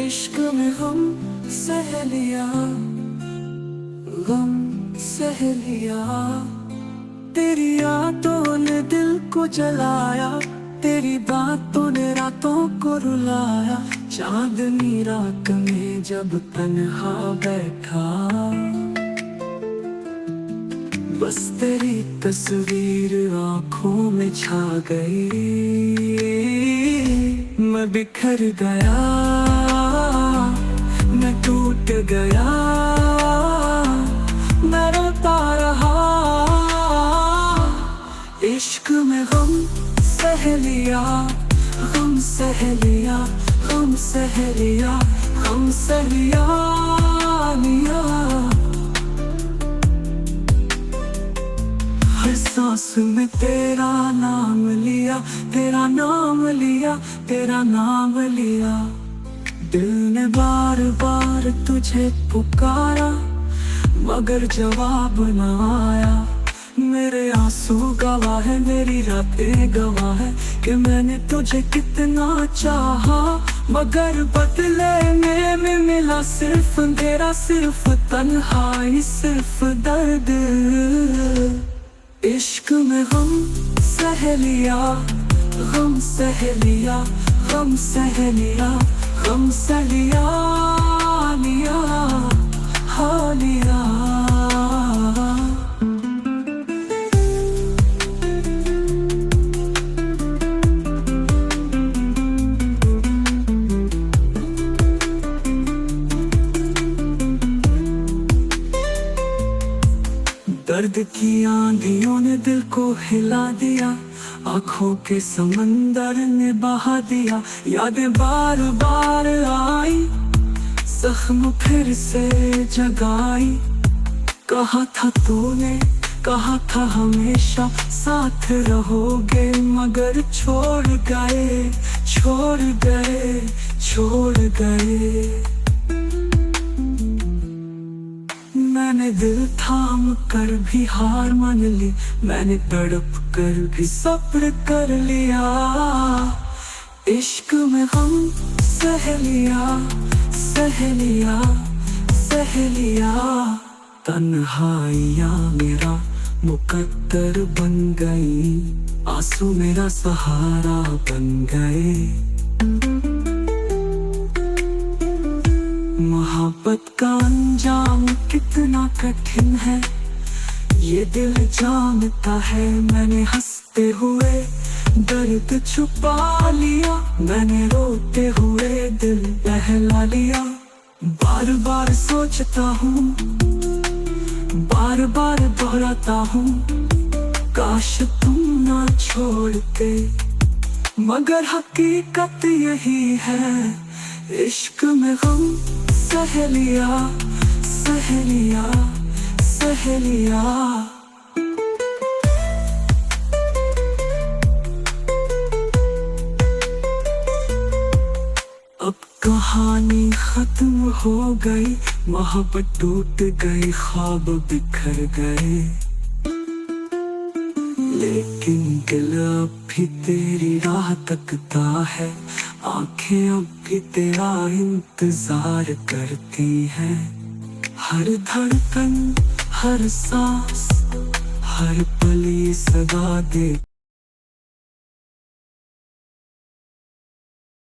इश्क में हम सहेलिया, गम सहेलिया। तेरी यादों ने दिल को जलाया, तेरी बातों ने रातों को रुलाया। चांदनी रात में जब तन्हा बैठा, बस तेरी तस्वीर आंखों में छा गई। मैं बिखर गया, मैं टूट गया, मैं रोता रहा। इश्क में गम सहेलिया, गम सहेलिया, गम सहेलिया, गम सहेलिया। हर सांस में तेरा नाम लिया, तेरा नाम लिया, तेरा नाम लिया। दिल ने बार बार तुझे पुकारा, मगर जवाब न आया। मेरे आंसू गवाह है, मेरी रातें गवाह है कि मैंने तुझे कितना चाहा। मगर बदले में मिला सिर्फ अंधेरा, सिर्फ तन्हाई, सिर्फ दर्द। इश्क में गम सहेलिया, गम सहेलिया, गम सहेलिया, गम सहेलिया। लिया हाँ लिया। दर्द की आंधियों ने दिल को हिला दिया, आंखों के समंदर ने बहा दिया। यादें बार बार आई, जख्म फिर से जगाई। कहा था तूने, कहा था हमेशा साथ रहोगे, मगर छोड़ गए, छोड़ गए, छोड़ गए। मैंने दिल थाम कर भी हार मान ली, मैंने तड़प कर भी सब्र कर लिया। इश्क में गम सहेलिया, सहेलिया, सहेलिया। तन्हाइयाँ मेरा मुकद्दर बन गई, आंसू मेरा सहारा बन गए। मोहब्बत का अंजाम कितना कठिन है, ये दिल जानता है। मैंने हंसते हुए दर्द छुपा लिया, मैंने रोते हुए दिल बहला लिया। बार बार सोचता हूँ, बार बार दोहराता हूँ, काश तुम ना छोड़ते, मगर हकीकत यही है। इश्क में गम सहेलिया, सहेलिया, सहेलिया। अब कहानी खत्म हो गई, मोहब्बत टूट गई, ख्वाब बिखर गए। लेकिन दिल अब भी तेरी राह तकता है, आंखें अब भी तेरा इंतजार करती हैं। हर धड़कन, हर सांस, हर पल ये सदा दे।